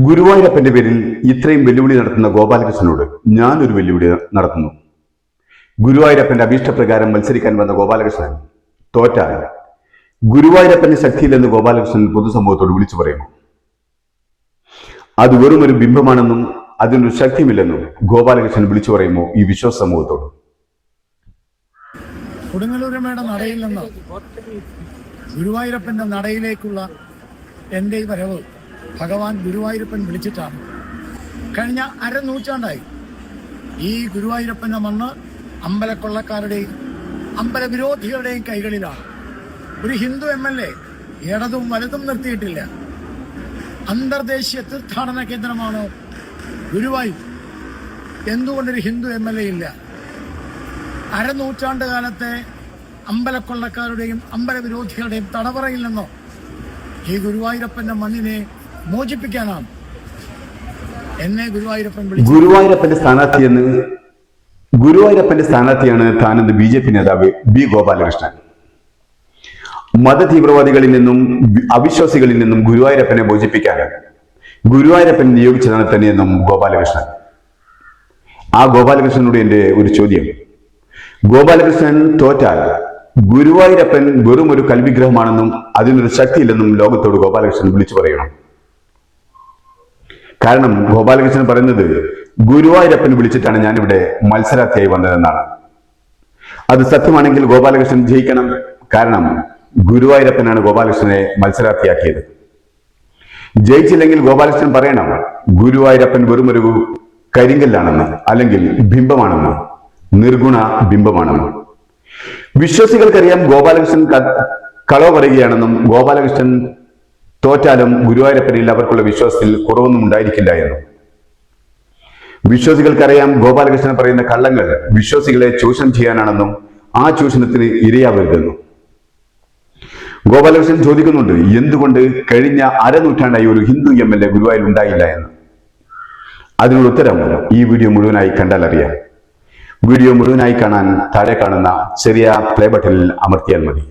ഗുരുവായൂരപ്പന്റെ പേരിൽ ഇത്രയും വെല്ലുവിളി നടത്തുന്ന ഗോപാലകൃഷ്ണനോട് ഞാനൊരു വെല്ലുവിളി നടത്തുന്നു. ഗുരുവായൂരപ്പന്റെ അഭീഷ്ടപ്രകാരം മത്സരിക്കാൻ വന്ന ഗോപാലകൃഷ്ണൻ തോറ്റാൽ ഗുരുവായൂരപ്പന്റെ ശക്തിയില്ലെന്ന് ഗോപാലകൃഷ്ണൻ പൊതുസമൂഹത്തോട് വിളിച്ചു പറയുന്നു. അത് വെറും ഒരു ബിംബമാണെന്നും അതിനൊരു ശക്തിയുമില്ലെന്നും ഗോപാലകൃഷ്ണൻ വിളിച്ചു പറയുമോ ഈ വിശ്വാസ സമൂഹത്തോട്? കൊടുങ്ങല്ലൂരമ്മയുടെ നടയിൽ നിന്ന് ഗുരുവായൂരപ്പന്റെ നടയിലേക്കുള്ള എൻ്റെ ഈ വരവ് ഭഗവാൻ ഗുരുവായൂരപ്പൻ വിളിച്ചിട്ടാണ്. കഴിഞ്ഞ അരനൂറ്റാണ്ടായി ഈ ഗുരുവായൂരപ്പന്റെ മണ്ണ് അമ്പലക്കൊള്ളക്കാരുടെയും അമ്പലവിരോധികളുടെയും കൈകളിലാണ്. ഒരു ഹിന്ദു MLA ഇടതും വലതും നിർത്തിയിട്ടില്ല. അന്തർദേശീയ തീർത്ഥാടന കേന്ദ്രമാണ് ഗുരുവായൂർ. എന്തുകൊണ്ടൊരു ഹിന്ദു MLA ഇല്ല? അരനൂറ്റാണ്ട് കാലത്തെ അമ്പലക്കൊള്ളക്കാരുടെയും അമ്പലവിരോധികളുടെയും തടവറയിൽ നിന്നോ ഈ ഗുരുവായൂരപ്പന്റെ മണ്ണിനെ മോചിപ്പിക്കാനാണ് എന്നെ ഗുരുവായൂരപ്പൻ വിളിച്ചത്. ഗുരുവായൂരപ്പന്റെ സ്ഥാനാർത്ഥിയാണ് താനെന്ന് BJP നേതാവ് B. ഗോപാലകൃഷ്ണൻ. മതതീവ്രവാദികളിൽ നിന്നും അവിശ്വാസികളിൽ നിന്നും ഗുരുവായൂരപ്പനെ മോചിപ്പിക്കാൻ ഗുരുവായൂരപ്പൻ നിയോഗിച്ചതാണ് തന്നെയെന്നും ഗോപാലകൃഷ്ണൻ. ആ ഗോപാലകൃഷ്ണനോട് എന്റെ ഒരു ചോദ്യം: ഗോപാലകൃഷ്ണൻ തോറ്റാൽ ഗുരുവായൂരപ്പൻ വെറും ഒരു കൽവിഗ്രഹമാണെന്നും അതിനൊരു ശക്തിയില്ലെന്നും ലോകത്തോട് ഗോപാലകൃഷ്ണൻ വിളിച്ചു പറയണം. കാരണം ഗോപാലകൃഷ്ണൻ പറയുന്നത് ഗുരുവായൂരപ്പൻ വിളിച്ചിട്ടാണ് ഞാനിവിടെ മത്സരാർത്ഥിയായി വന്നതെന്നാണ്. അത് സത്യമാണെങ്കിൽ ഗോപാലകൃഷ്ണൻ ജയിക്കണം. കാരണം ഗുരുവായൂരപ്പനാണ് ഗോപാലകൃഷ്ണനെ മത്സരാർത്ഥിയാക്കിയത്. ജയിച്ചില്ലെങ്കിൽ ഗോപാലകൃഷ്ണൻ പറയണം ഗുരുവായൂരപ്പൻ വെറും ഒരു കരിങ്കല്ലാണെന്ന്, അല്ലെങ്കിൽ ബിംബമാണെന്ന്, നിർഗുണ ബിംബമാണെന്ന്. വിശ്വാസികൾക്കറിയാം ഗോപാലകൃഷ്ണൻ കളവ് പറയുകയാണെന്നും ഗോപാലകൃഷ്ണൻ തോറ്റാലും ഗുരുവായൂരപ്പനിൽ അവർക്കുള്ള വിശ്വാസത്തിൽ കുറവൊന്നും ഉണ്ടായിരിക്കില്ല എന്നും. വിശ്വാസികൾക്കറിയാം ഗോപാലകൃഷ്ണൻ പറയുന്ന കള്ളങ്ങൾ വിശ്വാസികളെ ചൂഷണം ചെയ്യാനാണെന്നും ആ ചൂഷണത്തിന് ഇരയാവരുതെന്നും. ഗോപാലകൃഷ്ണൻ ചോദിക്കുന്നുണ്ട് എന്തുകൊണ്ട് കഴിഞ്ഞ അരനൂറ്റാണ്ടായി ഒരു ഹിന്ദു MLA ഗുരുവായൂർ ഉണ്ടായില്ല എന്ന്. അതിനുള്ള ഉത്തരം ഈ വീഡിയോ മുഴുവനായി കണ്ടാൽ അറിയാം. വീഡിയോ മുഴുവനായി കാണാൻ താഴെ കാണുന്ന ചെറിയ പ്ലേ ബട്ടണിൽ അമർത്തിയാൽ മതി.